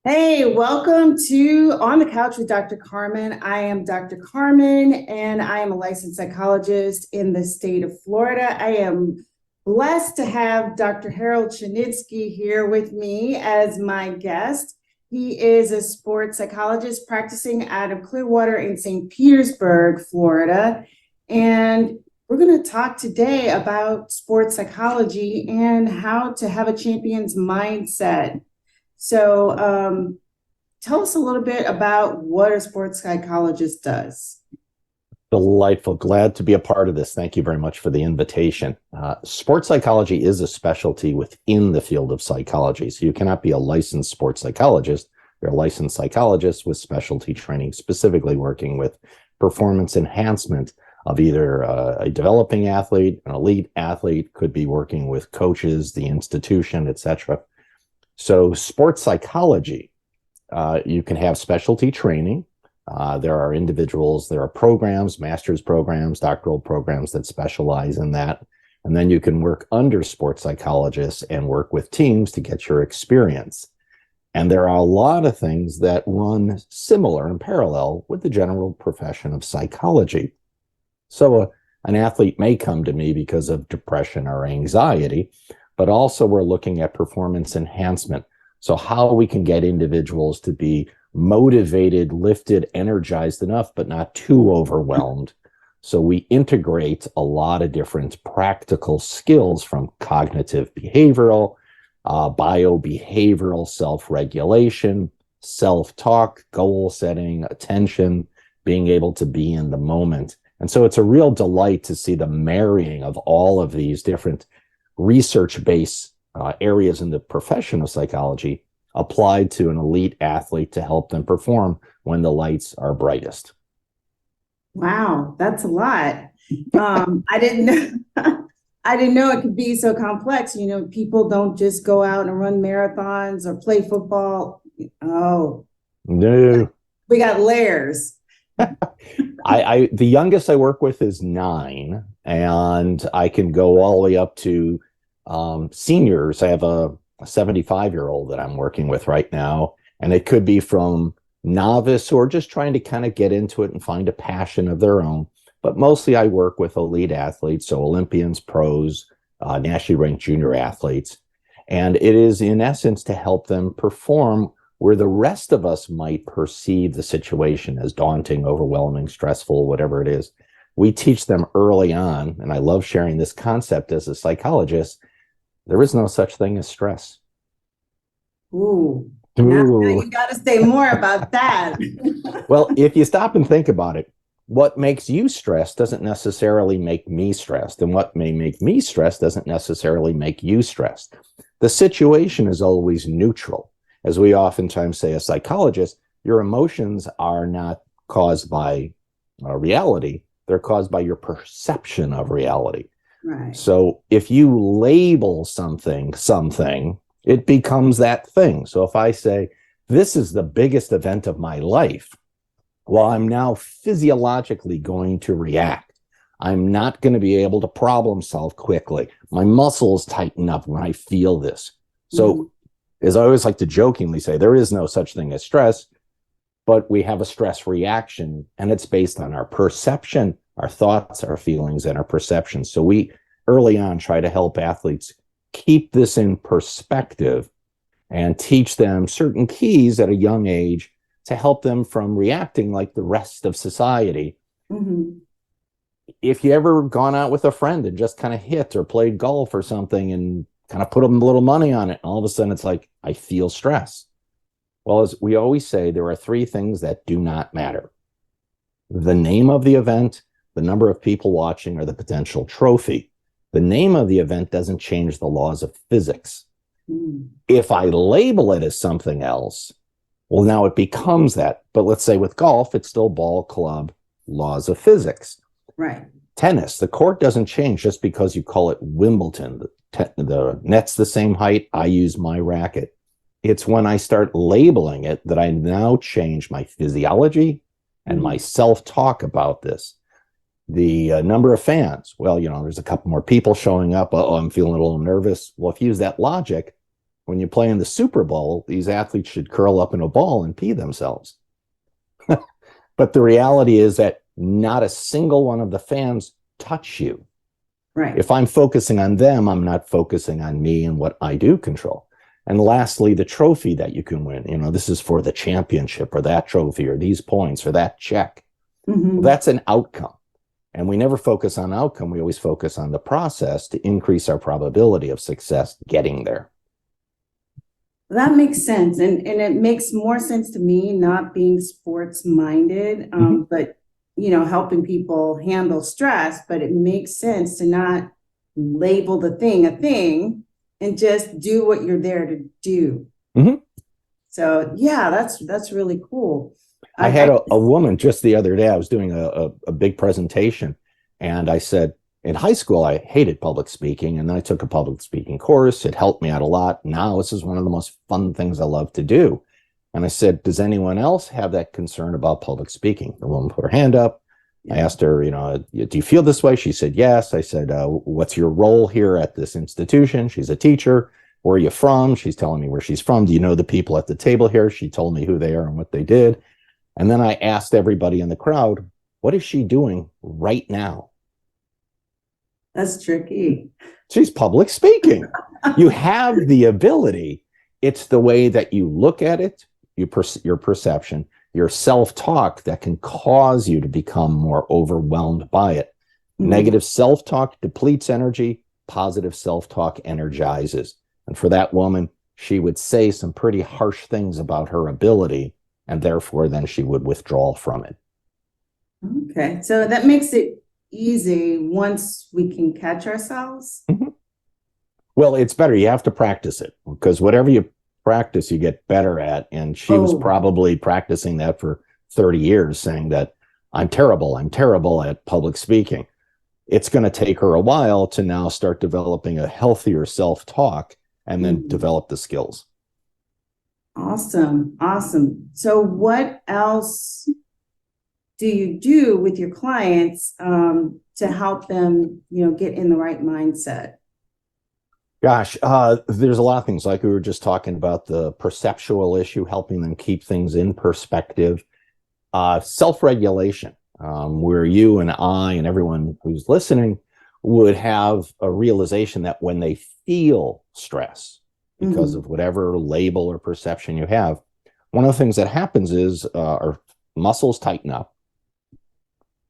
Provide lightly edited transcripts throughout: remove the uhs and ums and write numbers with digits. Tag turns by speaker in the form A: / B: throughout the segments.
A: Hey, welcome to On the Couch with Dr. Carmen. I am Dr. Carmen, and I am a licensed psychologist in the state of Florida. I am blessed to have Dr. Harold Shinitzky here with me as my guest. He is a sports psychologist practicing out of Clearwater in St. Petersburg, Florida. And we're going to talk today about sports psychology and how to have a champion's mindset. So tell us a little bit about what a sports psychologist does.
B: Delightful. Glad to be a part of this. Thank you very much for the invitation. Sports psychology is a specialty within the field of psychology. So you cannot be a licensed sports psychologist. You're a licensed psychologist with specialty training, specifically working with performance enhancement of either a developing athlete, an elite athlete, could be working with coaches, the institution, etc. So sports psychology, you can have specialty training. There are individuals, there are programs, master's programs, doctoral programs that specialize in that. And then you can work under sports psychologists and work with teams to get your experience. And there are a lot of things that run similar and parallel with the general profession of psychology. So an athlete may come to me because of depression or anxiety, but also we're looking at performance enhancement. So how we can get individuals to be motivated, lifted, energized enough, but not too overwhelmed. So we integrate a lot of different practical skills from cognitive behavioral, bio-behavioral self-regulation, self-talk, goal setting, attention, being able to be in the moment. And so it's a real delight to see the marrying of all of these different research-based areas in the profession of psychology applied to an elite athlete to help them perform when the lights are brightest.
A: Wow, that's a lot. I didn't know I didn't know it could be so complex. You know, people don't just go out and run marathons or play football. Oh,
B: No.
A: we got layers.
B: The youngest I work with is 9, and I can go all the way up to seniors. I have a 75-year-old that I'm working with right now, and it could be from novice or just trying to kind of get into it and find a passion of their own. But mostly I work with elite athletes, so Olympians, pros, nationally ranked junior athletes. And it is in essence to help them perform where the rest of us might perceive the situation as daunting, overwhelming, stressful, whatever it is. We teach them early on, and I love sharing this concept as a psychologist. There is no such thing as stress.
A: Ooh, now you got to say more about that.
B: Well, if you stop and think about it, what makes you stressed doesn't necessarily make me stressed. And what may make me stressed doesn't necessarily make you stressed. The situation is always neutral. As we oftentimes say as psychologists, your emotions are not caused by reality. They're caused by your perception of reality.
A: Right.
B: So if you label something, it becomes that thing. So if I say, this is the biggest event of my life, well, I'm now physiologically going to react. I'm not going to be able to problem solve quickly. My muscles tighten up when I feel this. So as I always like to jokingly say, there is no such thing as stress, but we have a stress reaction, and it's based on our perception, our thoughts, our feelings, and our perceptions. So we early on try to help athletes keep this in perspective and teach them certain keys at a young age to help them from reacting like the rest of society.
A: Mm-hmm.
B: If you ever gone out with a friend and just kind of hit or played golf or something and kind of put a little money on it, and all of a sudden it's like, I feel stress. Well, as we always say, there are 3 things that do not matter: the name of the event, the number of people watching, or the potential trophy. The name of the event doesn't change the laws of physics. If I label it as something else, well, now it becomes that. But let's say with golf, it's still ball, club, laws of physics.
A: Right.
B: Tennis, the court doesn't change just because you call it Wimbledon. The net's the same height. I use my racket. It's when I start labeling it that I now change my physiology and my self-talk about this. The number of fans, well, there's a couple more people showing up. Oh, I'm feeling a little nervous. Well, if you use that logic, when you play in the Super Bowl, these athletes should curl up in a ball and pee themselves. But the reality is that not a single one of the fans touch you.
A: Right.
B: If I'm focusing on them, I'm not focusing on me and what I do control. And lastly, the trophy that you can win. This is for the championship or that trophy or these points or that check.
A: Mm-hmm.
B: Well, that's an outcome. And we never focus on outcome. We always focus on the process to increase our probability of success getting there.
A: That makes sense. And it makes more sense to me, not being sports minded, but, helping people handle stress. But it makes sense to not label the thing a thing and just do what you're there to do.
B: Mm-hmm.
A: So, yeah, that's really cool.
B: I had a woman just the other day. I was doing a big presentation, and I said, in high school, I hated public speaking, and then I took a public speaking course. It helped me out a lot. Now this is one of the most fun things I love to do. And I said, does anyone else have that concern about public speaking? The woman put her hand up. I asked her, do you feel this way? She said, yes. I said, what's your role here at this institution? She's a teacher. Where are you from? She's telling me where she's from. Do you know the people at the table here? She told me who they are and what they did. And then I asked everybody in the crowd, what is she doing right now?
A: That's tricky.
B: She's public speaking. You have the ability. It's the way that you look at it, your perception, your self-talk that can cause you to become more overwhelmed by it. Mm-hmm. Negative self-talk depletes energy. Positive self-talk energizes. And for that woman, she would say some pretty harsh things about her ability, and therefore then she would withdraw from it.
A: Okay, so that makes it easy once we can catch ourselves.
B: Mm-hmm. Well, it's better. You have to practice it, because whatever you practice, you get better at. And she was probably practicing that for 30 years, saying that I'm terrible at public speaking. It's going to take her a while to now start developing a healthier self-talk and then develop the skills.
A: Awesome. So what else do you do with your clients to help them, get in the right mindset?
B: Gosh, there's a lot of things, like we were just talking about the perceptual issue, helping them keep things in perspective. Self-regulation, where you and I and everyone who's listening would have a realization that when they feel stress because of whatever label or perception you have, one of the things that happens is our muscles tighten up.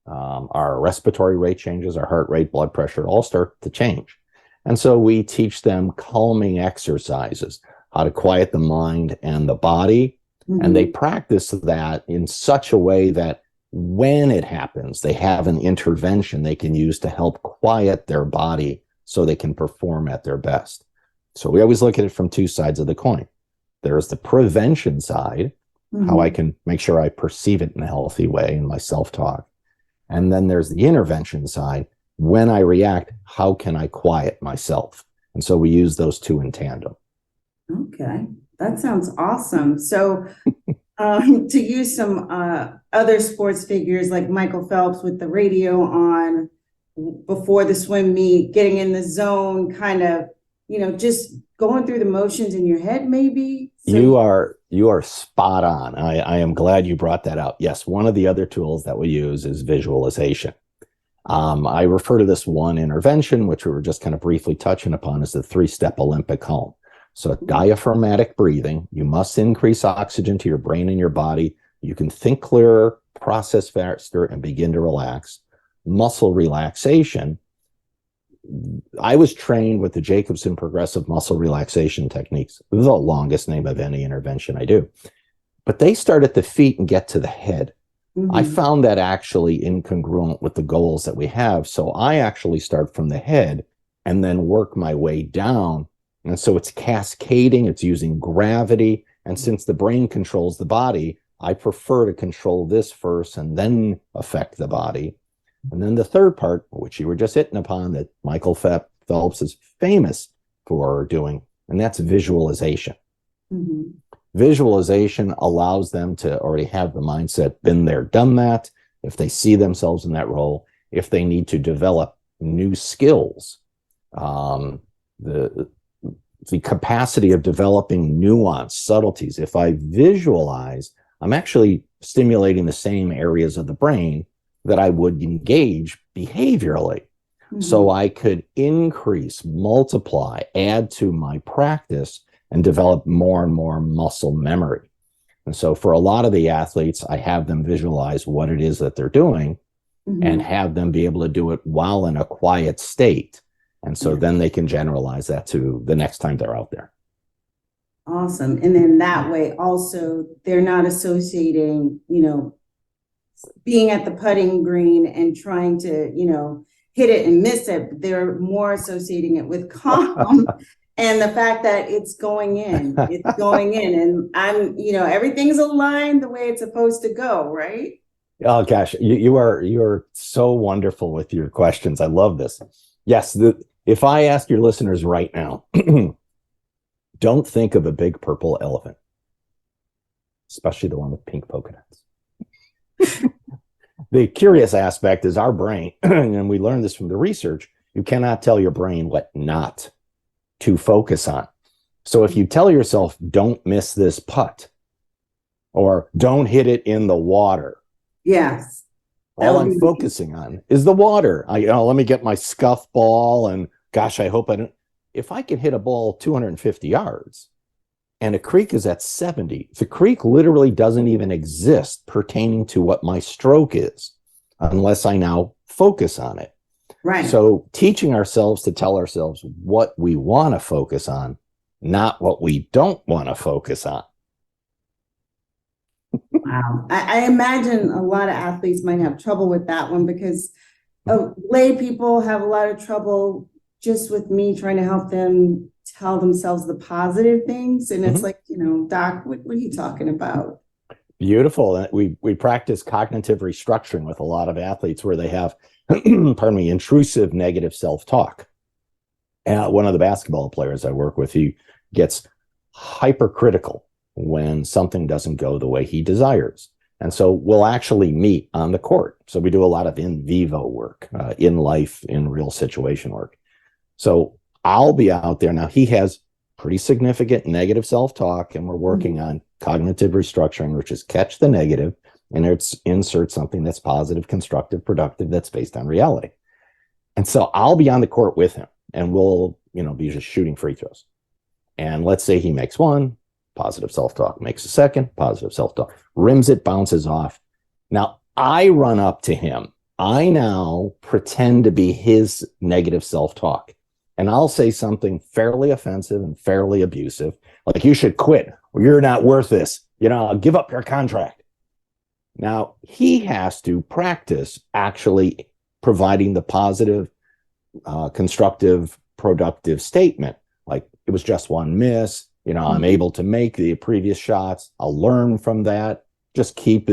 B: Our respiratory rate changes, our heart rate, blood pressure all start to change. And so we teach them calming exercises, how to quiet the mind and the body. And they practice that in such a way that when it happens, they have an intervention they can use to help quiet their body so they can perform at their best. So we always look at it from two sides of the coin. There's the prevention side, how I can make sure I perceive it in a healthy way in my self-talk. And then there's the intervention side. When I react, how can I quiet myself? And so we use those two in tandem.
A: Okay, that sounds awesome. So to use some other sports figures like Michael Phelps with the radio on before the swim meet, getting in the zone, kind of, just going through the motions in your head, maybe. So
B: you are spot on. I am glad you brought that out. Yes, one of the other tools that we use is visualization. I refer to this one intervention, which we were just kind of briefly touching upon, as the 3-step Olympic home. So diaphragmatic breathing, you must increase oxygen to your brain and your body. You can think clearer, process faster, and begin to relax. Muscle relaxation. I was trained with the Jacobson progressive muscle relaxation techniques, the longest name of any intervention I do. But they start at the feet and get to the head. I found that actually incongruent with the goals that we have. So I actually start from the head and then work my way down. And so it's cascading, it's using gravity. And since the brain controls the body, I prefer to control this first and then affect the body. And then the third part, which you were just hitting upon, that Michael Phelps is famous for doing, and that's visualization. Visualization allows them to already have the mindset, been there, done that. If they see themselves in that role, if they need to develop new skills, the capacity of developing nuance, subtleties. If I visualize, I'm actually stimulating the same areas of the brain that I would engage behaviorally. So I could increase, multiply, add to my practice, and develop more and more muscle memory. And so for a lot of the athletes, I have them visualize what it is that they're doing and have them be able to do it while in a quiet state. And so then they can generalize that to the next time they're out there.
A: Awesome. And then that way also they're not associating, being at the putting green and trying to, hit it and miss it. They're more associating it with calm and the fact that it's going in, and everything's aligned the way it's supposed to go, right?
B: Oh gosh, you are so wonderful with your questions. I love this. Yes, if I ask your listeners right now, don't think of a big purple elephant, especially the one with pink polka dots. The curious aspect is our brain, and we learned this from the research, you cannot tell your brain what not to focus on. So if you tell yourself, don't miss this putt, or don't hit it in the water.
A: Yes.
B: All I'm focusing on is the water. Let me get my scuff ball, and gosh, I hope I don't. If I can hit a ball 250 yards and a creek is at 70, the creek literally doesn't even exist pertaining to what my stroke is unless I now focus on it.
A: Right.
B: So teaching ourselves to tell ourselves what we want to focus on, not what we don't want to focus on.
A: Wow. I imagine a lot of athletes might have trouble with that one because lay people have a lot of trouble just with me trying to help them tell themselves the positive things. And it's like, Doc, what are you talking about?
B: Beautiful. We practice cognitive restructuring with a lot of athletes where they have, pardon me, intrusive negative self-talk. One of the basketball players I work with, he gets hypercritical when something doesn't go the way he desires. And so we'll actually meet on the court. So we do a lot of in vivo work, in life, in real situation work. So I'll be out there. Now he has pretty significant negative self-talk, and we're working on cognitive restructuring, which is catch the negative and insert something that's positive, constructive, productive, that's based on reality. And so I'll be on the court with him, and we'll, be just shooting free throws. And let's say he makes one, positive self-talk, makes a second, positive self-talk, rims it, bounces off. Now I run up to him. I now pretend to be his negative self-talk. And I'll say something fairly offensive and fairly abusive, like, you should quit, or you're not worth this. I'll give up your contract. Now, he has to practice actually providing the positive, constructive, productive statement. Like, it was just one miss. I'm able to make the previous shots. I'll learn from that. Just keep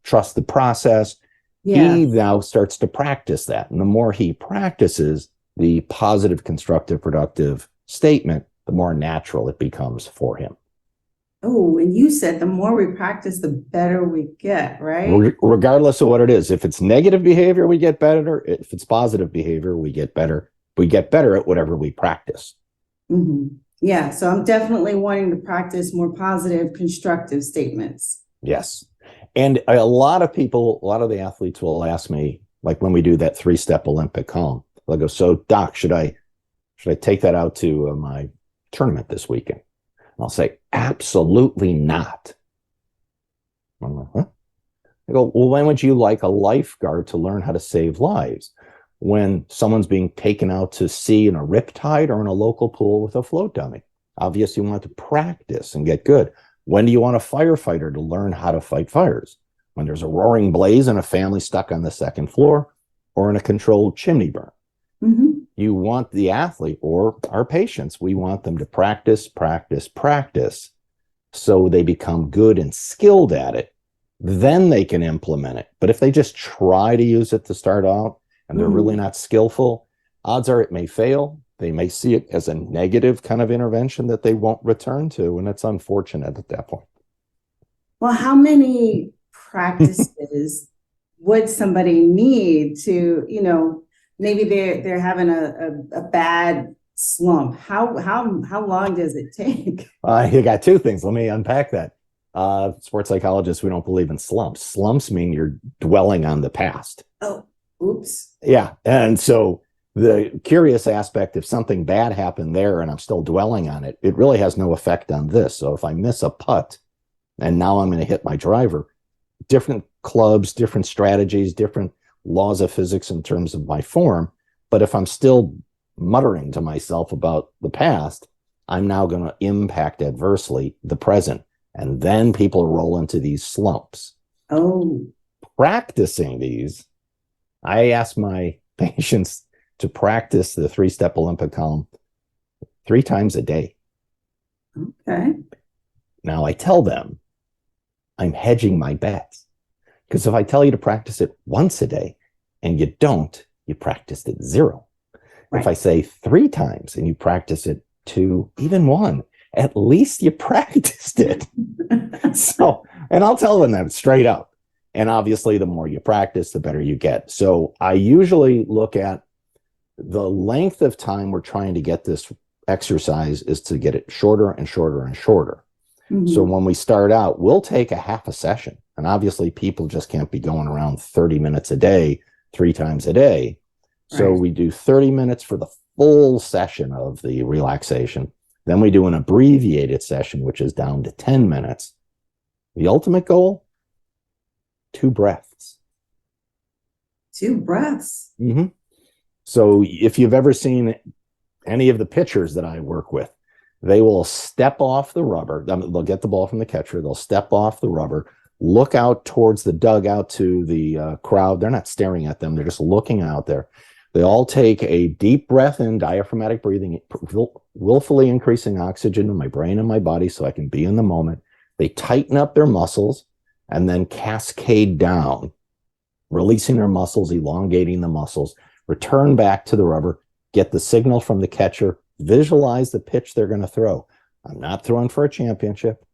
B: trust the process. Yeah. He now starts to practice that. And the more he practices the positive, constructive, productive statement, the more natural it becomes for him.
A: Oh, and you said the more we practice, the better we get, right?
B: Regardless of what it is. If it's negative behavior, we get better. If it's positive behavior, we get better. We get better at whatever we practice.
A: Yeah, so I'm definitely wanting to practice more positive, constructive statements.
B: Yes. And a lot of the athletes will ask me, like when we do that 3-step Olympic calm, they'll go, so Doc, should I take that out to my tournament this weekend? And I'll say, absolutely not. I'm like, huh? I go, well, when would you like a lifeguard to learn how to save lives? When someone's being taken out to sea in a riptide or in a local pool with a float dummy? Obviously, you want to practice and get good. When do you want a firefighter to learn how to fight fires? When there's a roaring blaze and a family stuck on the second floor, or in a controlled chimney burn? You want the athlete, or our patients, we want them to practice, practice, practice, so they become good and skilled at it. Then they can implement it. But if they just try to use it to start out and they're really not skillful, odds are it may fail. They may see it as a negative kind of intervention that they won't return to, and it's unfortunate at that point.
A: Well, how many practices would somebody need to, maybe they're having a bad slump? How long does it take?
B: You got two things. Let me unpack that. Sports psychologists, we don't believe in slumps. Slumps mean you're dwelling on the past.
A: Oh, oops.
B: Yeah. And so the curious aspect, if something bad happened there and I'm still dwelling on it, it really has no effect on this. So if I miss a putt and now I'm going to hit my driver, different clubs, different strategies, different laws of physics in terms of my form. But if I'm still muttering to myself about the past, I'm now going to impact adversely the present. And then people roll into these slumps.
A: Oh,
B: Practicing these, I ask my patients to practice the 3-step Olympic column 3 times a day.
A: okay.
B: Now I tell them I'm hedging my bets. Because if I tell you to practice it once a day and you don't, you practiced it 0. Right. If I say 3 times and you practice it 2, even 1, at least you practiced it. So, and I'll tell them that straight up. And obviously, the more you practice, the better you get. So I usually look at the length of time we're trying to get this exercise is to get it shorter and shorter and shorter. Mm-hmm. So when we start out, we'll take a half a session. And obviously, people just can't be going around 30 minutes a day, 3 times a day. So right. We do 30 minutes for the full session of the relaxation. Then we do an abbreviated session, which is down to 10 minutes. The ultimate goal, 2 breaths.
A: 2 breaths.
B: Mm-hmm. So if you've ever seen any of the pitchers that I work with, they will step off the rubber. They'll get the ball from the catcher. They'll step off the rubber, look out towards the dugout to the crowd. They're not staring at them. They're just looking out there. They all take a deep breath in, diaphragmatic breathing, willfully increasing oxygen in my brain and my body so I can be in the moment. They tighten up their muscles and then cascade down, releasing their muscles, elongating the muscles, return back to the rubber, get the signal from the catcher, visualize the pitch they're going to throw. I'm not throwing for a championship.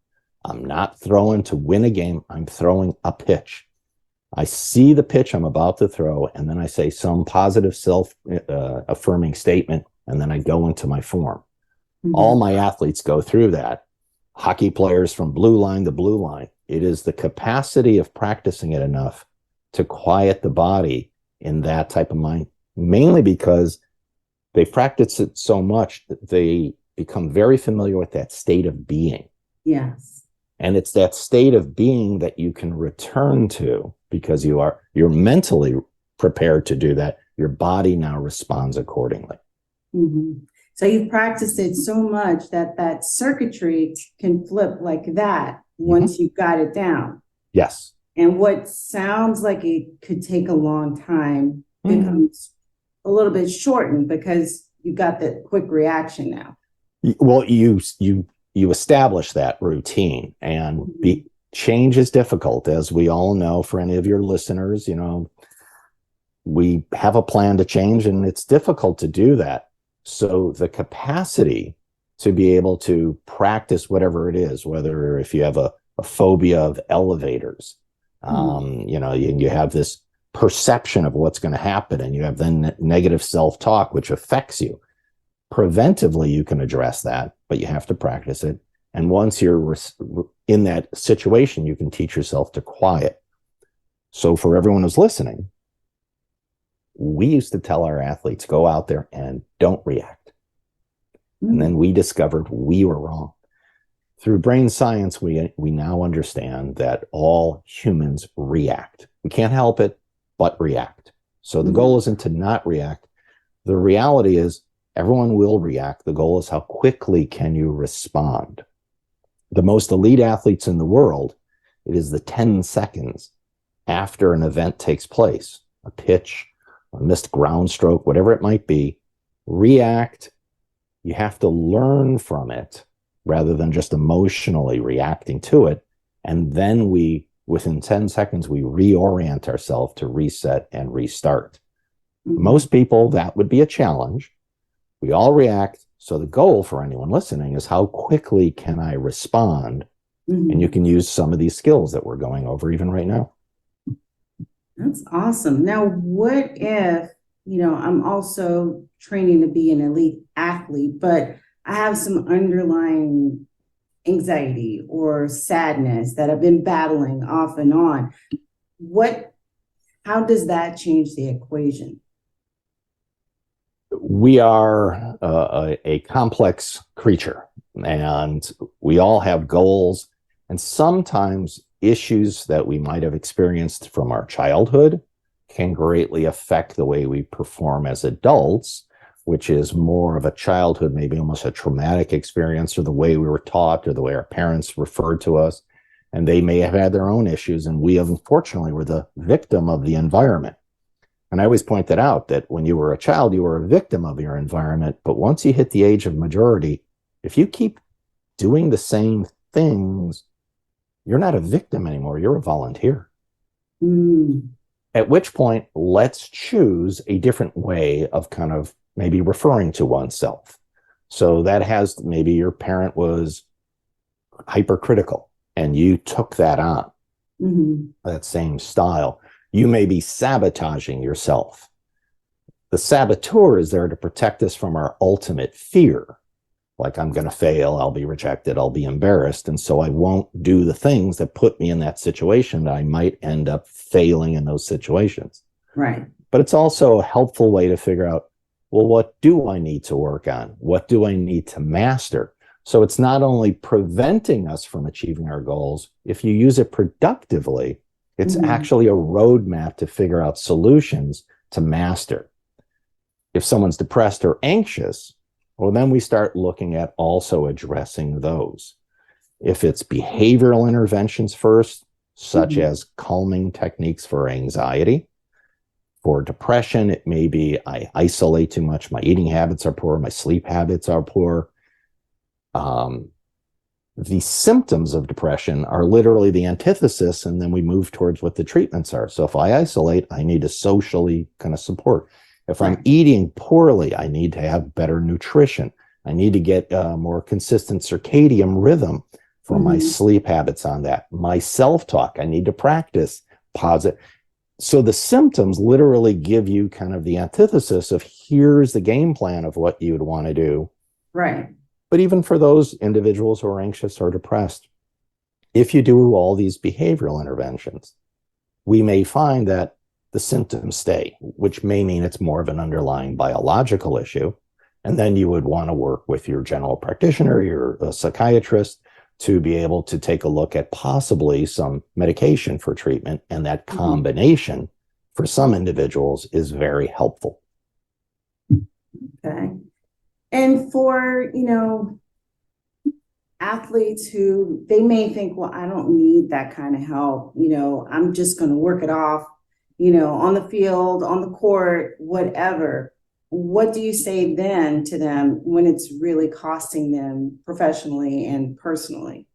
B: I'm not throwing to win a game. I'm throwing a pitch. I see the pitch I'm about to throw, and then I say some positive self-affirming statement, and then I go into my form. Mm-hmm. All my athletes go through that. Hockey players from blue line to blue line. It is the capacity of practicing it enough to quiet the body in that type of mind, mainly because they practice it so much that they become very familiar with that state of being.
A: Yes.
B: And it's that state of being that you can return to because you're mentally prepared to do that. Your body now responds accordingly.
A: Mm-hmm. So you've practiced it so much that circuitry can flip like that once mm-hmm. you've got it down.
B: Yes.
A: And what sounds like it could take a long time mm-hmm. becomes a little bit shortened because you got that quick reaction now.
B: Well, you establish that routine, and mm-hmm. Change is difficult, as we all know. For any of your listeners, we have a plan to change, and it's difficult to do that. So the capacity to be able to practice whatever it is, whether if you have a phobia of elevators, mm-hmm. You have this perception of what's going to happen, and you have then negative self-talk, which affects you. Preventively, you can address that, but you have to practice it. And once you're in that situation, you can teach yourself to quiet. So for everyone who's listening, we used to tell our athletes, go out there and don't react. Mm-hmm. And then we discovered we were wrong. Through brain science, we now understand that all humans react. We can't help it, but react. So the mm-hmm. goal isn't to not react. The reality is everyone will react. The goal is how quickly can you respond? The most elite athletes in the world, it is the 10 seconds after an event takes place, a pitch, a missed ground stroke, whatever it might be, react. You have to learn from it rather than just emotionally reacting to it. And then within 10 seconds, we reorient ourselves to reset and restart. Mm-hmm. Most people, that would be a challenge. We all react. So the goal for anyone listening is how quickly can I respond? Mm-hmm. And you can use some of these skills that we're going over even right now.
A: That's awesome. Now, what if I'm also training to be an elite athlete, but I have some underlying anxiety or sadness that I've been battling off and on. How does that change the equation?
B: We are a complex creature, and we all have goals, and sometimes issues that we might have experienced from our childhood can greatly affect the way we perform as adults, which is more of a childhood, maybe almost a traumatic experience, or the way we were taught, or the way our parents referred to us. And they may have had their own issues, and we unfortunately were the victim of the environment. And I always point that out, that when you were a child, you were a victim of your environment. But once you hit the age of majority, if you keep doing the same things, you're not a victim anymore. You're a volunteer.
A: Mm.
B: At which point, let's choose a different way of kind of maybe referring to oneself. So that has, maybe your parent was hypercritical and you took that on, that same style. You may be sabotaging yourself. The saboteur is there to protect us from our ultimate fear. Like, I'm going to fail, I'll be rejected, I'll be embarrassed. And so I won't do the things that put me in that situation that I might end up failing in those situations.
A: Right.
B: But it's also a helpful way to figure out, well, what do I need to work on? What do I need to master? So it's not only preventing us from achieving our goals. If you use it productively, it's actually a roadmap to figure out solutions to master. If someone's depressed or anxious, well, then we start looking at also addressing those. If it's behavioral interventions first, such as calming techniques for anxiety. For depression, it may be I isolate too much, my eating habits are poor, my sleep habits are poor. The symptoms of depression are literally the antithesis, and then we move towards what the treatments are. So if I isolate, I need to socially kind of support. If I'm eating poorly, I need to have better nutrition. I need to get more consistent circadian rhythm for my sleep habits on that. My self-talk, I need to practice positive. So the symptoms literally give you kind of the antithesis of here's the game plan of what you would want to do.
A: Right.
B: But even for those individuals who are anxious or depressed, if you do all these behavioral interventions, we may find that the symptoms stay, which may mean it's more of an underlying biological issue. And then you would want to work with your general practitioner, your psychiatrist, to be able to take a look at possibly some medication for treatment. And that combination for some individuals is very helpful.
A: Okay. And for, athletes who they may think, well, I don't need that kind of help. I'm just going to work it off, on the field, on the court, whatever. What do you say then to them when it's really costing them professionally and personally?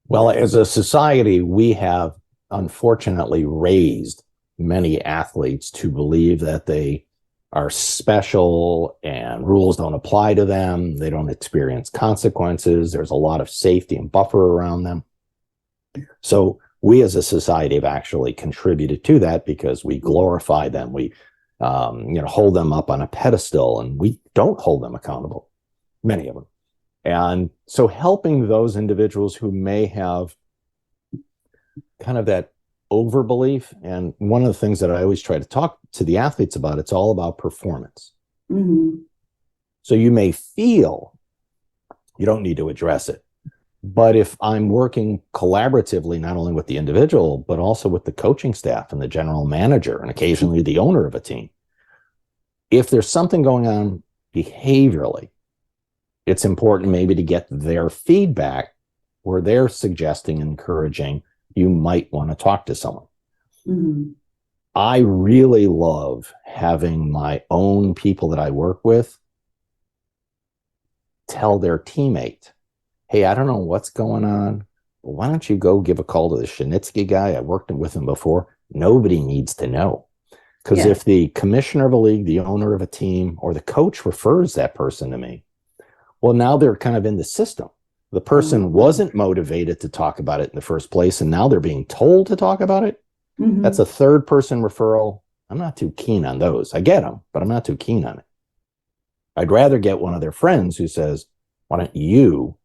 B: Well, as a society, we have unfortunately raised many athletes to believe that they are special and rules don't apply to them. They don't experience consequences. There's a lot of safety and buffer around them. So we as a society have actually contributed to that because we glorify them. We hold them up on a pedestal, and we don't hold them accountable, many of them. And so helping those individuals who may have kind of that overbelief, and one of the things that I always try to talk to the athletes about, it's all about performance. So you may feel you don't need to address it. But if I'm working collaboratively, not only with the individual, but also with the coaching staff and the general manager and occasionally the owner of a team, if there's something going on behaviorally, it's important maybe to get their feedback where they're suggesting, encouraging, you might want to talk to someone. I really love having my own people that I work with tell their teammate, hey, I don't know what's going on, but why don't you go give a call to the Shinitzky guy? I worked with him before. Nobody needs to know. Because if the commissioner of a league, the owner of a team, or the coach refers that person to me, well, now they're kind of in the system. The person wasn't motivated to talk about it in the first place, and now they're being told to talk about it. That's a third person referral. I'm not too keen on those. I get them, but I'm not too keen on it. I'd rather get one of their friends who says, why don't you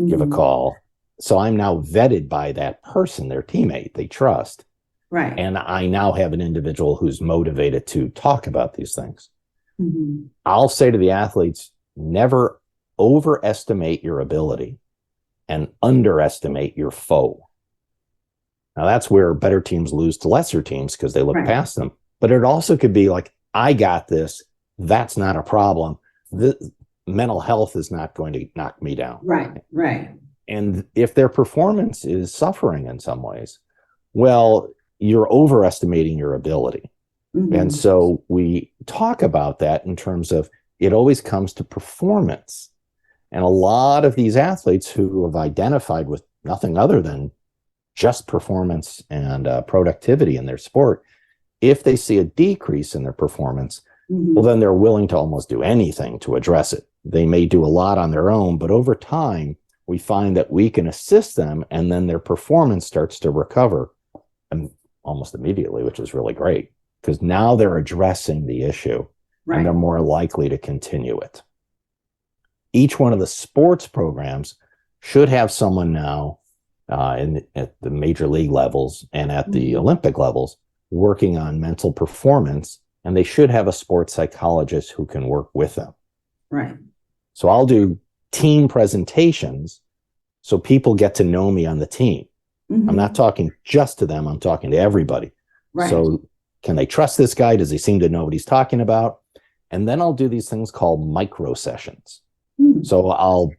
B: give a call? So I'm now vetted by that person, their teammate they trust.
A: Right.
B: And I now have an individual who's motivated to talk about these things. I'll say to the athletes, never overestimate your ability and underestimate your foe. Now, that's where better teams lose to lesser teams because they look past them. But it also could be like, I got this. That's not a problem. The mental health is not going to knock me down.
A: Right.
B: And if their performance is suffering in some ways, well, you're overestimating your ability. And so we talk about that in terms of it always comes to performance. And a lot of these athletes who have identified with nothing other than just performance and productivity in their sport, if they see a decrease in their performance, well, then they're willing to almost do anything to address it. They may do a lot on their own, but over time, we find that we can assist them, and then their performance starts to recover almost immediately, which is really great, because now they're addressing the issue and they're more likely to continue it. Each one of the sports programs should have someone now at the major league levels and at the Olympic levels working on mental performance, and they should have a sports psychologist who can work with them.
A: Right.
B: So I'll do team presentations so people get to know me on the team. I'm not talking just to them. I'm talking to everybody. So can they trust this guy? Does he seem to know what he's talking about? And then I'll do these things called micro sessions. So I'll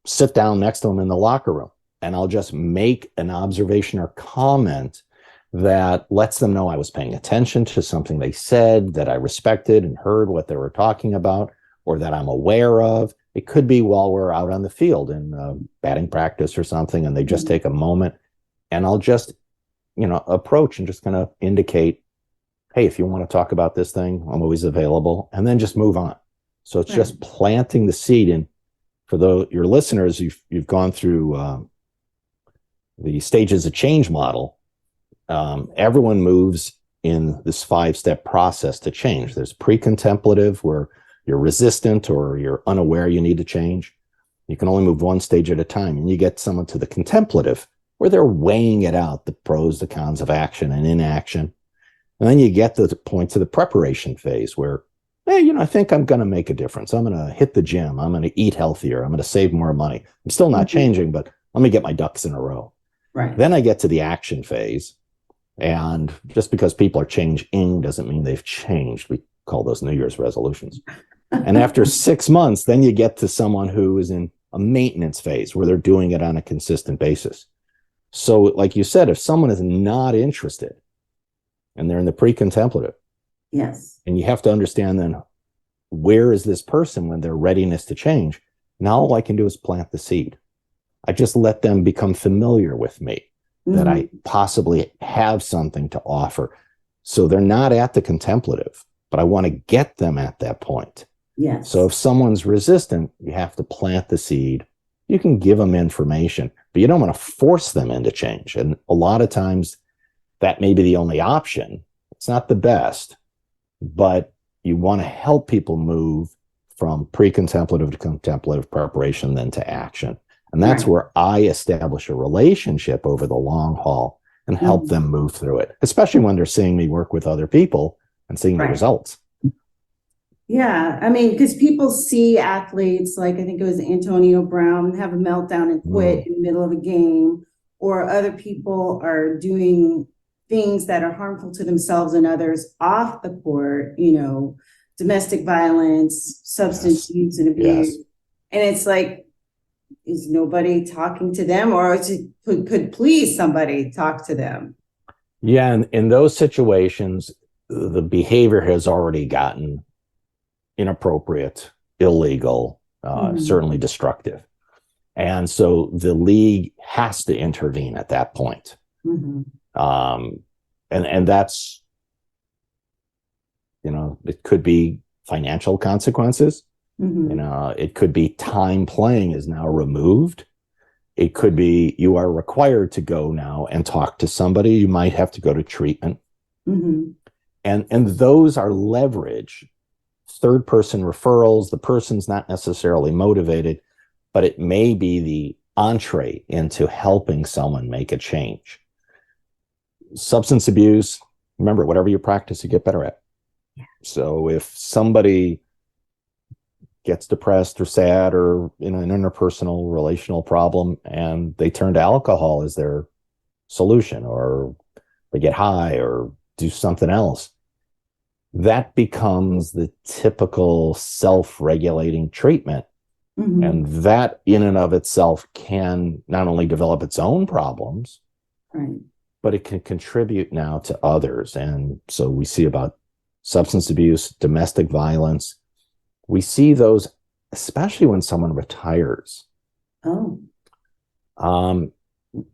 B: sit down next to him in the locker room and I'll just make an observation or comment that lets them know I was paying attention to something they said, that I respected and heard what they were talking about, or that I'm aware of. It could be while we're out on the field in batting practice or something, and they just take a moment, and I'll just, approach and just kind of indicate, hey, if you want to talk about this thing, I'm always available, and then just move on. So it's just planting the seed. And for your listeners, you've gone through the stages of change model. Everyone moves in this 5-step process to change. There's pre-contemplative, where you're resistant or you're unaware you need to change. You can only move one stage at a time. And you get someone to the contemplative, where they're weighing it out, the pros, the cons of action and inaction. And then you get to the point to the preparation phase where, hey, I think I'm going to make a difference. I'm going to hit the gym. I'm going to eat healthier. I'm going to save more money. I'm still not changing, but let me get my ducks in a row. Then I get to the action phase. And just because people are changing doesn't mean they've changed. We call those New Year's resolutions. And after 6 months, then you get to someone who is in a maintenance phase where they're doing it on a consistent basis. So like you said, if someone is not interested and they're in the pre-contemplative, and you have to understand then, where is this person when their readiness to change? Now all I can do is plant the seed. I just let them become familiar with me, that I possibly have something to offer. So they're not at the contemplative, but I want to get them at that point. So if someone's resistant, you have to plant the seed. You can give them information, but you don't want to force them into change. And a lot of times that may be the only option. It's not the best, but you want to help people move from pre-contemplative to contemplative preparation, then to action. And that's where I establish a relationship over the long haul and help them move through it, especially when they're seeing me work with other people and seeing the results.
A: Yeah, I mean, because people see athletes, like I think it was Antonio Brown, have a meltdown and quit in the middle of a game, or other people are doing things that are harmful to themselves and others off the court, domestic violence, substance use and abuse. And it's like, is nobody talking to them, or could please somebody talk to them?
B: Yeah, and in those situations, the behavior has already gotten inappropriate, illegal, certainly destructive. And so the league has to intervene at that point. And that's, it could be financial consequences. It could be time playing is now removed. It could be you are required to go now and talk to somebody. You might have to go to treatment. And those are leverage, third person referrals. The person's not necessarily motivated, but it may be the entree into helping someone make a change. Substance abuse, remember, whatever you practice, you get better at.
A: Yeah.
B: So if somebody gets depressed or sad or in an interpersonal relational problem and they turn to alcohol as their solution, or they get high or do something else, that becomes the typical self-regulating treatment.
A: Mm-hmm.
B: And that in and of itself can not only develop its own problems,
A: Right.
B: but it can contribute now to others. And so we see about substance abuse, domestic violence. We see those, especially when someone retires.
A: Oh.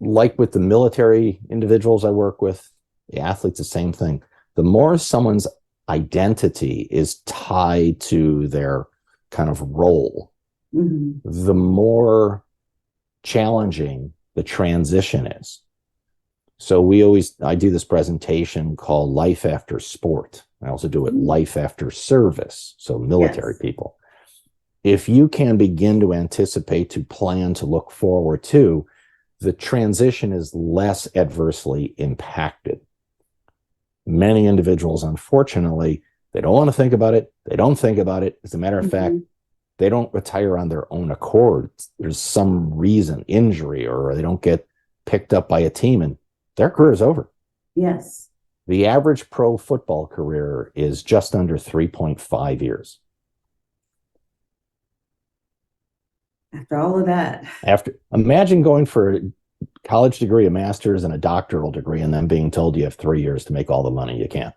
B: Like with the military individuals I work with, the athletes, the same thing. The more someone's identity is tied to their kind of role,
A: Mm-hmm.
B: the more challenging the transition is. So I do this presentation called Life After Sport. I also do it Life After Service. So military people. If you can begin to anticipate, to plan, to look forward to, the transition is less adversely impacted. Many individuals, unfortunately, they don't want to think about it. They don't think about it. As a matter of fact, they don't retire on their own accord. There's some reason, injury, or they don't get picked up by a team, and their career is over.
A: Yes.
B: The average pro football career is just under 3.5 years.
A: After all of that.
B: Imagine going for a college degree, a master's, and a doctoral degree, and then being told you have 3 years to make all the money you can.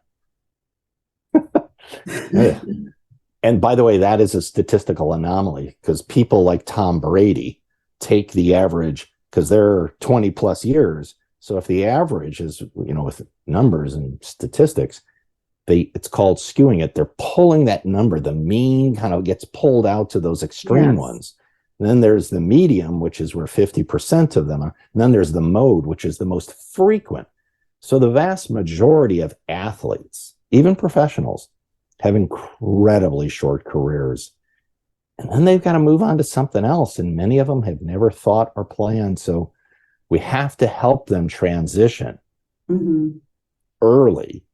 B: And by the way, that is a statistical anomaly, because people like Tom Brady take the average, because they're 20 plus years. So if the average is, with numbers and statistics, it's called skewing it. They're pulling that number. The mean kind of gets pulled out to those extreme ones. And then there's the medium, which is where 50% of them are. And then there's the mode, which is the most frequent. So the vast majority of athletes, even professionals, have incredibly short careers. And then they've got to move on to something else. And many of them have never thought or planned. So we have to help them transition early.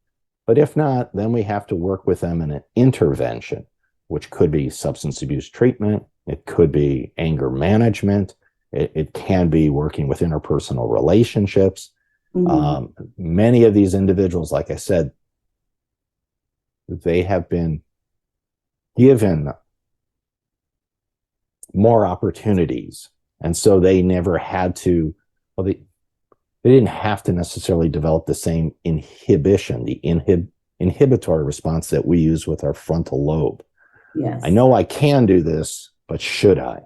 B: But if not, then we have to work with them in an intervention, which could be substance abuse treatment. It could be anger management. It can be working with interpersonal relationships. Many of these individuals, like I said, they have been given more opportunities. And so they never had to, they didn't have to necessarily develop the same inhibition, the inhibitory response that we use with our frontal lobe.
A: Yes.
B: I know I can do this, but should I?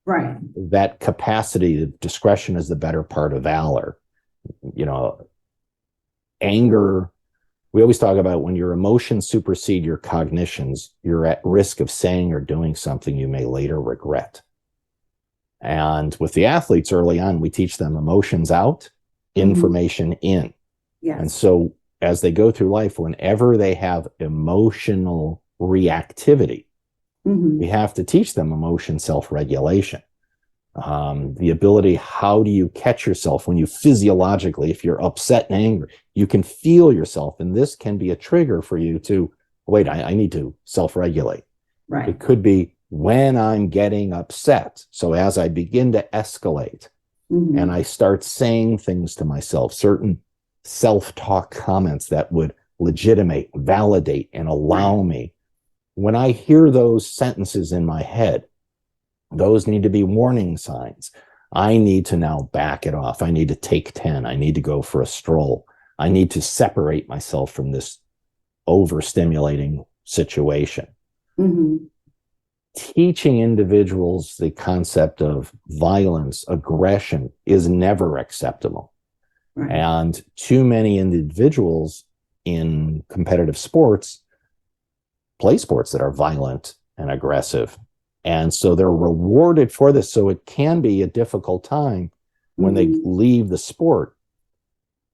A: Right.
B: That capacity, discretion is the better part of valor. Anger, we always talk about when your emotions supersede your cognitions, you're at risk of saying or doing something you may later regret. And with the athletes early on, we teach them emotions out, information in.
A: Yes.
B: And so as they go through life, whenever they have emotional reactivity, we have to teach them emotion self-regulation. The ability, how do you catch yourself when you physiologically, if you're upset and angry, you can feel yourself. And this can be a trigger for you to, wait, I need to self-regulate.
A: Right.
B: It could be when I'm getting upset. So as I begin to escalate and I start saying things to myself, certain self-talk comments that would legitimate, validate, and allow me. When I hear those sentences in my head, those need to be warning signs. I need to now back it off. I need to take 10. I need to go for a stroll. I need to separate myself from this overstimulating situation. Teaching individuals the concept of violence, aggression is never acceptable. Right. And too many individuals in competitive sports play sports that are violent and aggressive. And so they're rewarded for this. So it can be a difficult time when they leave the sport.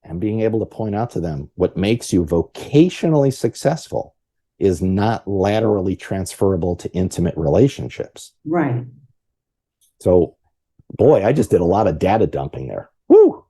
B: and being able to point out to them what makes you vocationally successful is not laterally transferable to intimate relationships.
A: Right.
B: So, boy, I just did a lot of data dumping there. Woo!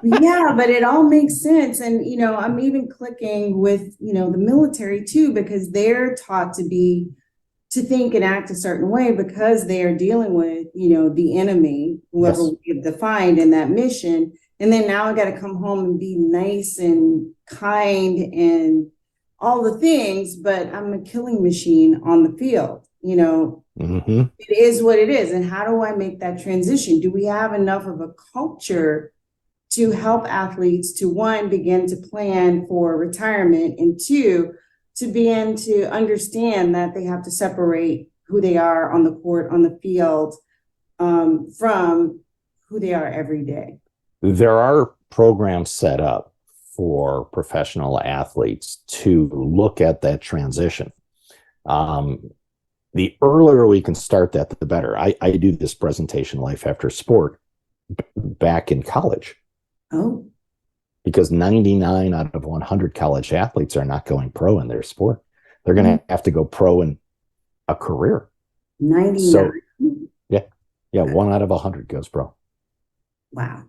A: Yeah, but it all makes sense. And, I'm even clicking with, the military too, because they're taught to think and act a certain way because they are dealing with, the enemy, whoever
B: Yes.
A: we have defined in that mission. And then now I got to come home and be nice and kind and all the things, but I'm a killing machine on the field.
B: Mm-hmm.
A: It is what it is. And how do I make that transition? Do we have enough of a culture to help athletes to, one, begin to plan for retirement, and two, to begin to understand that they have to separate who they are on the court, on the field, from who they are every day?
B: There are programs set up for professional athletes to look at that transition. The earlier we can start that, the better. I do this presentation, Life After Sport, back in college.
A: Oh.
B: Because 99 out of 100 college athletes are not going pro in their sport. They're going to have to go pro in a career.
A: 99.
B: So, yeah, 1 out of 100 goes pro.
A: Wow.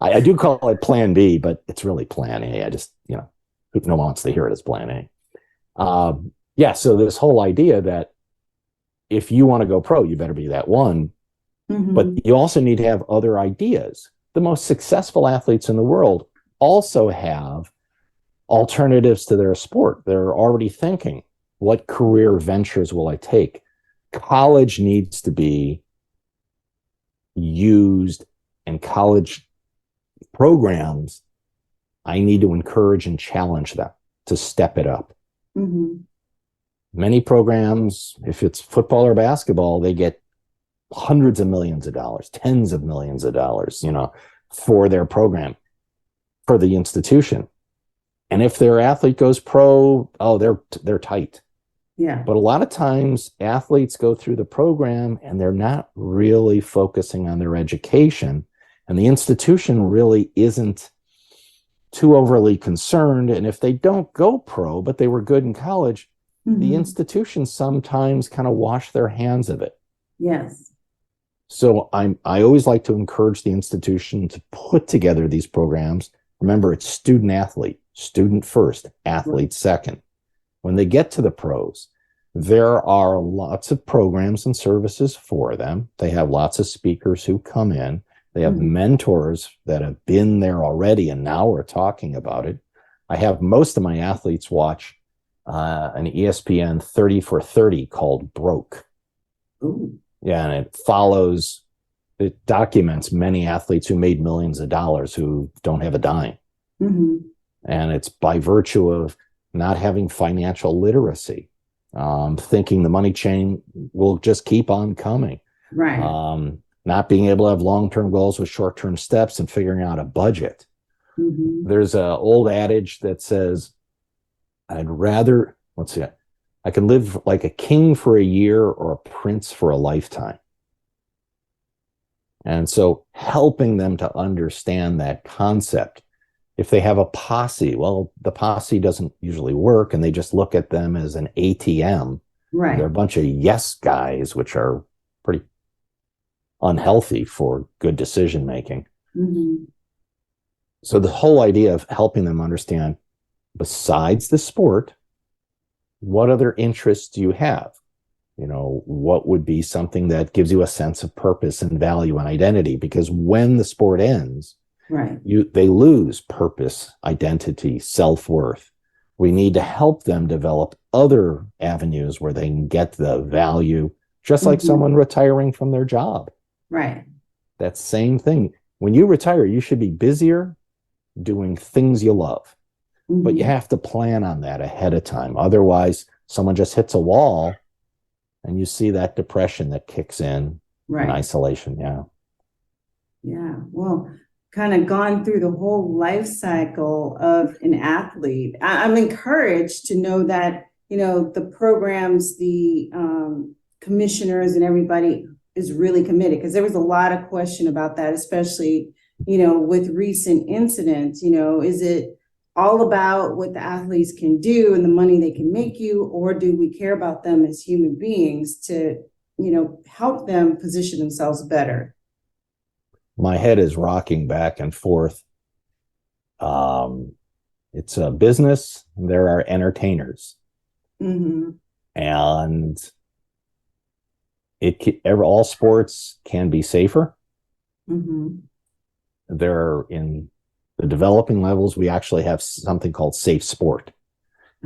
B: I do call it Plan B, but it's really Plan A. I just, no one wants to hear it as Plan A. So this whole idea that if you want to go pro, you better be that one. Mm-hmm. But you also need to have other ideas. The most successful athletes in the world also have alternatives to their sport. They're already thinking, what career ventures will I take? College needs to be used, and college programs, I need to encourage and challenge them to step it up. Mm-hmm. Many programs, if it's football or basketball, they get hundreds of millions of dollars, tens of millions of dollars, for their program, for the institution. And if their athlete goes pro, they're tight.
A: Yeah.
B: But a lot of times athletes go through the program and they're not really focusing on their education. And the institution really isn't too overly concerned. And if they don't go pro, but they were good in college, mm-hmm. the institutions sometimes kind of wash their hands of it.
A: Yes.
B: So I always like to encourage the institution to put together these programs. Remember, it's student athlete, student first, athlete second. When they get to the pros, there are lots of programs and services for them. They have lots of speakers who come in. They have mm-hmm. mentors that have been there already and now are talking about it. I have most of my athletes watch an ESPN 30 for 30 called Broke.
A: Ooh.
B: Yeah, and it documents many athletes who made millions of dollars who don't have a dime. Mm-hmm. And it's by virtue of not having financial literacy, thinking the money chain will just keep on coming.
A: Right.
B: Not being able to have long-term goals with short-term steps and figuring out a budget. Mm-hmm. There's an old adage that says, I can live like a king for a year or a prince for a lifetime. And so helping them to understand that concept. If they have a posse, well, the posse doesn't usually work, and they just look at them as an ATM.
A: Right.
B: They're a bunch of yes guys, which are pretty unhealthy for good decision making. Mm-hmm. So the whole idea of helping them understand, besides the sport, what other interests do you have? What would be something that gives you a sense of purpose and value and identity? Because when the sport ends,
A: right,
B: they lose purpose, identity, self-worth. We need to help them develop other avenues where they can get the value, just mm-hmm. like someone retiring from their job.
A: Right.
B: That same thing. When you retire, you should be busier doing things you love. Mm-hmm. But you have to plan on that ahead of time. Otherwise, someone just hits a wall and you see that depression that kicks in, right, and isolation. Yeah.
A: Yeah. Well, kind of gone through the whole life cycle of an athlete. I'm encouraged to know that, the programs, the commissioners and everybody is really committed, because there was a lot of question about that, especially, with recent incidents? Is it all about what the athletes can do and the money they can make you, or do we care about them as human beings to, help them position themselves better?
B: My head is rocking back and forth. It's a business. There are entertainers,
A: Mm-hmm.
B: and all sports can be safer.
A: Mm-hmm.
B: They're in the developing levels. We actually have something called safe sport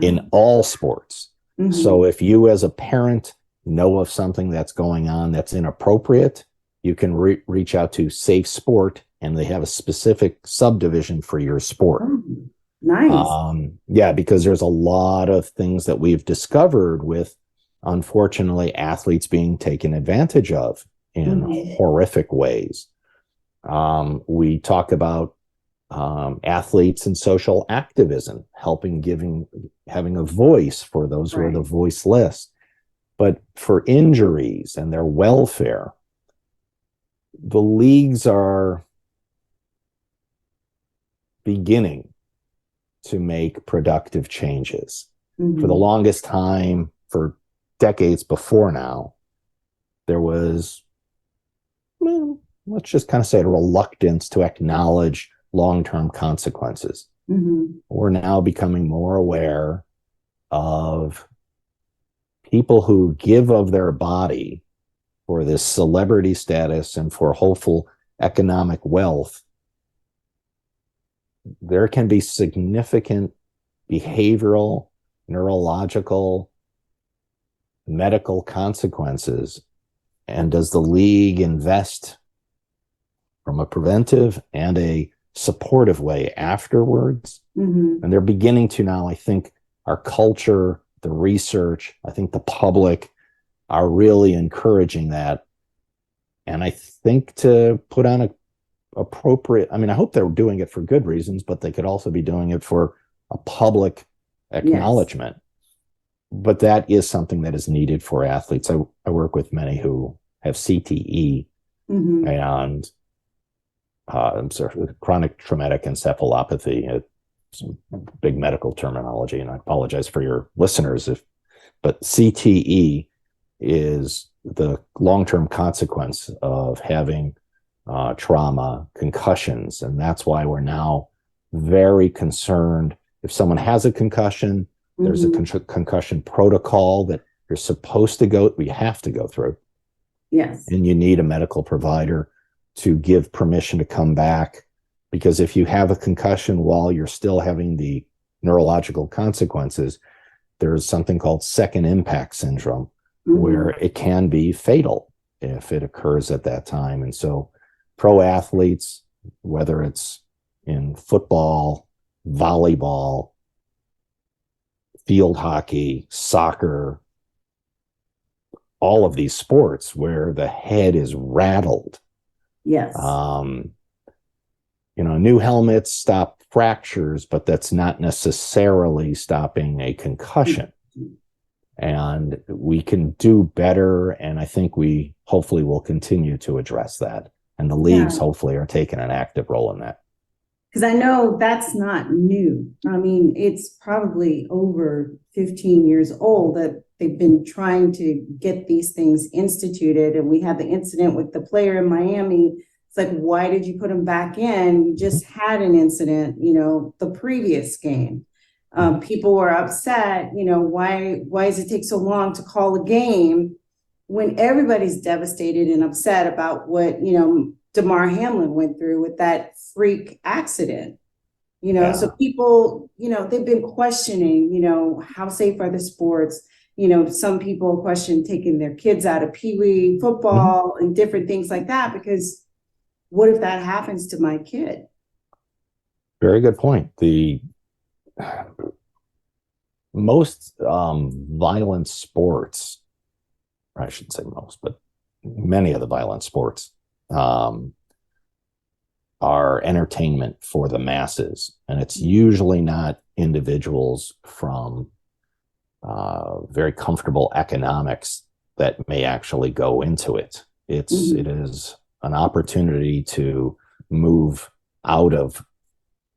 B: in all sports.
A: Mm-hmm.
B: So if you as a parent know of something that's going on that's inappropriate, you can reach out to Safe Sport, and they have a specific subdivision for your sport.
A: Oh, nice.
B: Yeah, because there's a lot of things that we've discovered with, unfortunately, athletes being taken advantage of in horrific ways. We talk about athletes and social activism, having a voice for those who are the voiceless. But for injuries and their welfare, the leagues are beginning to make productive changes. For the longest time, for decades before now, there was, well, let's just kind of say, a reluctance to acknowledge long-term consequences. We're now becoming more aware of people who give of their body for this celebrity status and for hopeful economic wealth. There can be significant behavioral, neurological, medical consequences. And does the league invest from a preventive and a supportive way afterwards? And they're beginning to now. I think our culture, the research, I think the public are really encouraging that. And I think to put on appropriate, I hope they're doing it for good reasons, but they could also be doing it for a public acknowledgement. Yes. But that is something that is needed for athletes. I work with many who have CTE and chronic traumatic encephalopathy. It's big medical terminology, and I apologize for your listeners but CTE is the long-term consequence of having trauma, concussions, and that's why we're now very concerned. If someone has a concussion, there's a concussion protocol that we have to go through.
A: Yes.
B: And you need a medical provider to give permission to come back, because if you have a concussion while you're still having the neurological consequences, there's something called second impact syndrome, where it can be fatal if it occurs at that time. And so pro athletes, whether it's in football, volleyball, field hockey, soccer, all of these sports where the head is rattled.
A: Yes.
B: New helmets stop fractures, but that's not necessarily stopping a concussion. And we can do better. And I think we hopefully will continue to address that. And the leagues hopefully are taking an active role in that.
A: Because I know that's not new. It's probably over 15 years old that they've been trying to get these things instituted. And we had the incident with the player in Miami. It's like, why did you put him back in? You just had an incident, the previous game. People were upset, why does it take so long to call a game when everybody's devastated and upset about what, Damar Hamlin went through with that freak accident, So people, they've been questioning, how safe are the sports? Some people question taking their kids out of peewee football and different things like that, because what if that happens to my kid?
B: Very good point. The most violent sports, or I shouldn't say most, but many of the violent sports are entertainment for the masses. And it's usually not individuals from very comfortable economics that may actually go into it. It is an opportunity to move out of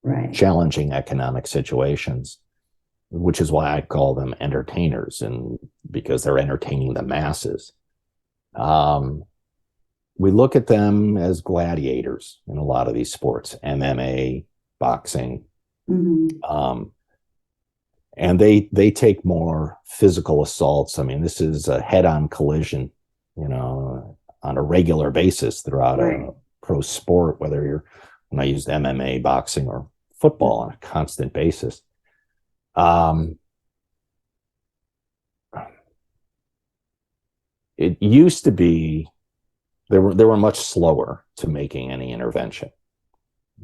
A: Right.
B: challenging economic situations, which is why I call them entertainers, and because they're entertaining the masses. We look at them as gladiators in a lot of these sports, MMA, boxing, and they take more physical assaults. I mean, this is a head-on collision, on a regular basis throughout a pro sport, when I used MMA, boxing, or football on a constant basis. It used to be they were much slower to making any intervention.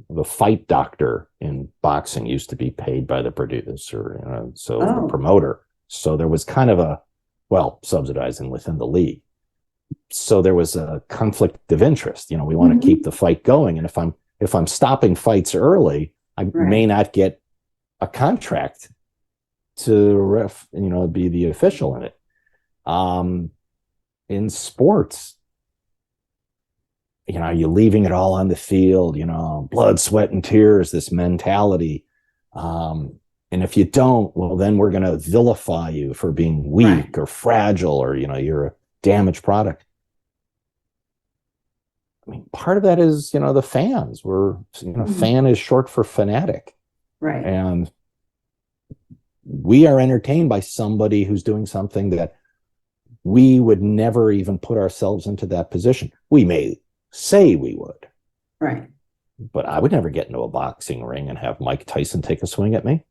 B: The fight doctor in boxing used to be paid by the producer, the promoter. So there was kind of subsidizing within the league. So there was a conflict of interest. We want to keep the fight going, and if I'm stopping fights early, I may not get a contract to be the official in it. In sports, you're leaving it all on the field, blood, sweat, and tears, this mentality. And if you don't, well, then we're going to vilify you for being weak or fragile, or, you're a damaged product. I mean, part of that is, the fans. Fan is short for fanatic.
A: Right.
B: And we are entertained by somebody who's doing something that we would never even put ourselves into that position. We may say we would.
A: Right.
B: But I would never get into a boxing ring and have Mike Tyson take a swing at me.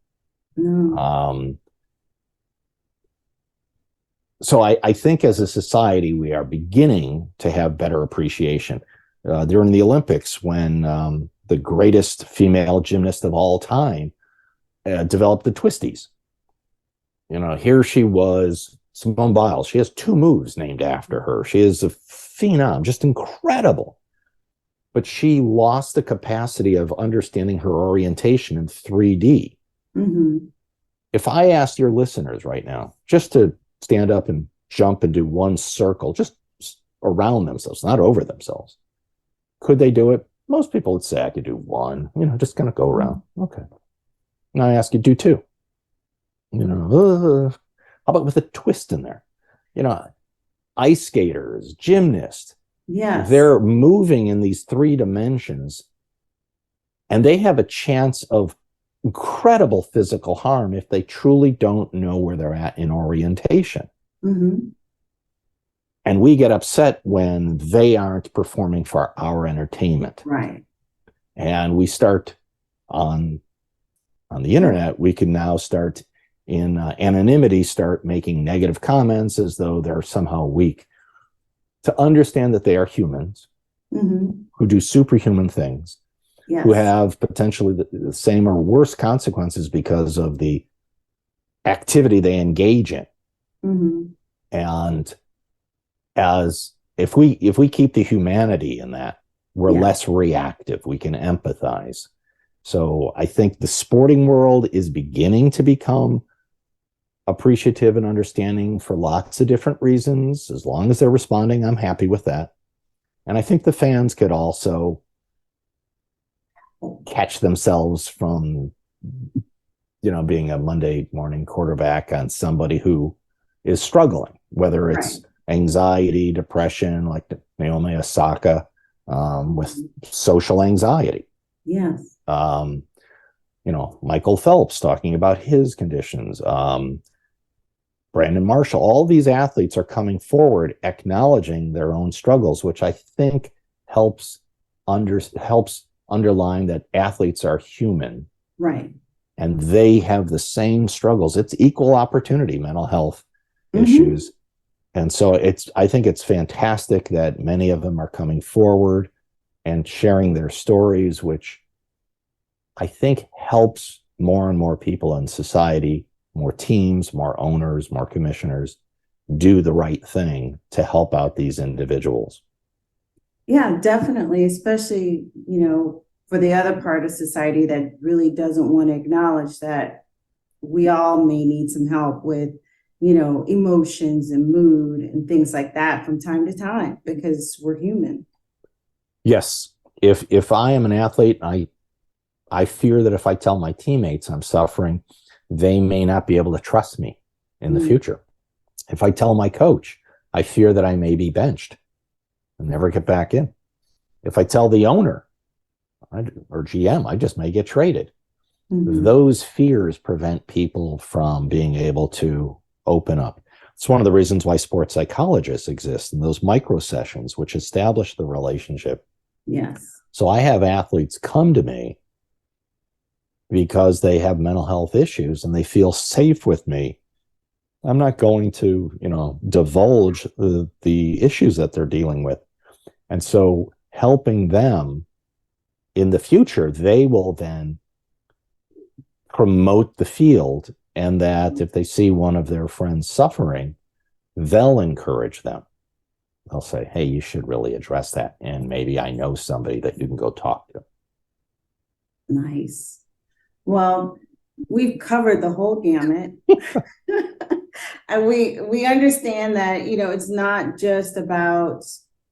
A: No.
B: So I think as a society, we are beginning to have better appreciation. During the Olympics, when the greatest female gymnast of all time developed the twisties. Here she was, Simone Biles. She has 2 moves named after her. She is a phenom, just incredible. But she lost the capacity of understanding her orientation in 3D. If I asked your listeners right now just to stand up and jump and do one circle, just around themselves, not over themselves, could they do it? Most people would say I could do 1, just kind of go around. Okay. And I ask you, do 2. How about with a twist in there? Ice skaters, gymnasts.
A: Yes.
B: They're moving in these 3 dimensions, and they have a chance of incredible physical harm if they truly don't know where they're at in orientation. And we get upset when they aren't performing for our entertainment.
A: Right.
B: And we start on the internet, we can now start in anonymity, start making negative comments as though they're somehow weak. To understand that they are humans who do superhuman things, who have potentially the same or worse consequences because of the activity they engage in. And if we keep the humanity in that, we're less reactive. We can empathize. So I think the sporting world is beginning to become appreciative and understanding for lots of different reasons. As long as they're responding, I'm happy with that. And I think the fans could also catch themselves from, being a Monday morning quarterback on somebody who is struggling, whether it's anxiety, depression, like Naomi Osaka, with social anxiety.
A: Yes.
B: Michael Phelps talking about his conditions. Brandon Marshall, all these athletes are coming forward, acknowledging their own struggles, which I think helps underline that athletes are human.
A: Right.
B: And they have the same struggles. It's equal opportunity mental health issues. And so I think it's fantastic that many of them are coming forward and sharing their stories, which I think helps more and more people in society, more teams, more owners, more commissioners do the right thing to help out these individuals.
A: Yeah, definitely. Especially, for the other part of society that really doesn't want to acknowledge that we all may need some help with, emotions and mood and things like that from time to time, because we're human.
B: Yes. if I am an athlete, I fear that if I tell my teammates I'm suffering, they may not be able to trust me in the future. If I tell my coach, I fear that I may be benched and never get back in. If I tell the owner or GM, I just may get traded. Those fears prevent people from being able to open up. It's one of the reasons why sports psychologists exist, and those micro sessions, which establish the relationship.
A: Yes.
B: So I have athletes come to me because they have mental health issues and they feel safe with me. I'm not going to, divulge the issues that they're dealing with. And so helping them in the future, they will then promote the field, and that if they see one of their friends suffering, they'll encourage them. They'll say, hey, you should really address that. And maybe I know somebody that you can go talk to.
A: Nice. Well, we've covered the whole gamut. And we understand that, it's not just about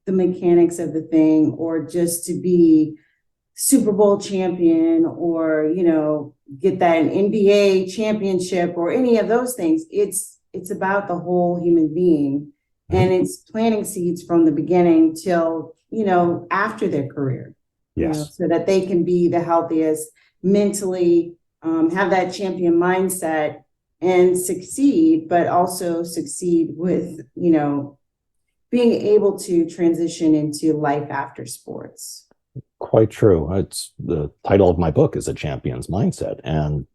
A: the mechanics of the thing, or just to be Super Bowl champion, or, get that NBA championship or any of those things. It's about the whole human being, and it's planting seeds from the beginning till, after their career.
B: Yes.
A: So that they can be the healthiest mentally, have that champion mindset and succeed, but also succeed with, being able to transition into life after sports.
B: Quite true. It's the title of my book is A Champion's Mindset. And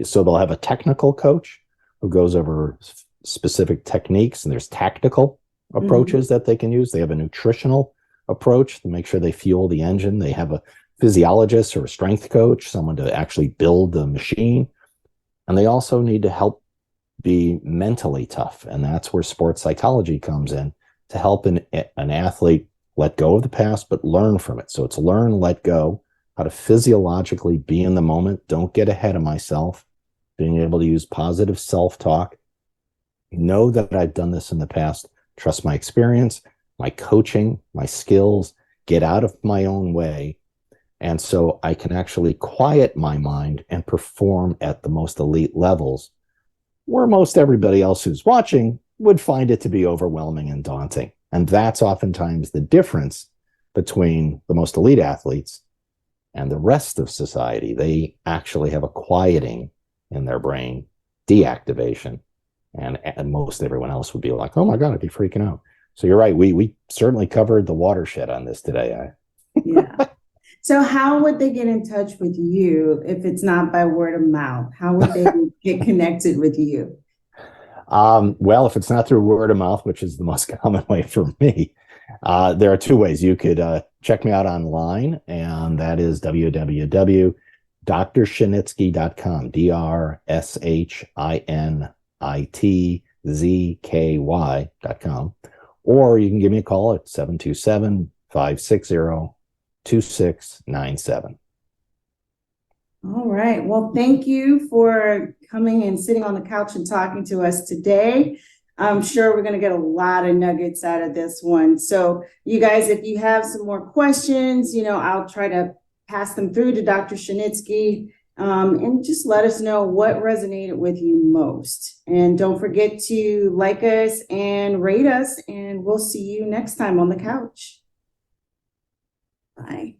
B: so they'll have a technical coach who goes over specific techniques, and there's tactical approaches that they can use. They have a nutritional approach to make sure they fuel the engine. They have a physiologist or a strength coach, someone to actually build the machine. And they also need to help be mentally tough. And that's where sports psychology comes in, to help an athlete let go of the past, but learn from it. So it's learn, let go, how to physiologically be in the moment. Don't get ahead of myself. Being able to use positive self-talk. Know that I've done this in the past. Trust my experience, my coaching, my skills, get out of my own way. And so I can actually quiet my mind and perform at the most elite levels, where most everybody else who's watching would find it to be overwhelming and daunting. And that's oftentimes the difference between the most elite athletes and the rest of society. They actually have a quieting in their brain, deactivation, and most everyone else would be like, oh my God, I'd be freaking out. So you're right. We certainly covered the watershed on this today.
A: Yeah. So how would they get in touch with you if it's not by word of mouth? How would they get connected with you?
B: Well, if it's not through word of mouth, which is the most common way for me, there are two ways. You could check me out online, and that is www.drshinitsky.com, DRSHINITZKY.com. Or you can give me a call at 727-560-2697.
A: All right. Well, thank you for coming and sitting on the couch and talking to us today. I'm sure we're going to get a lot of nuggets out of this one. So you guys, if you have some more questions, I'll try to pass them through to Dr. Shinitzky, and just let us know what resonated with you most. And don't forget to like us and rate us, and we'll see you next time on the couch. Bye.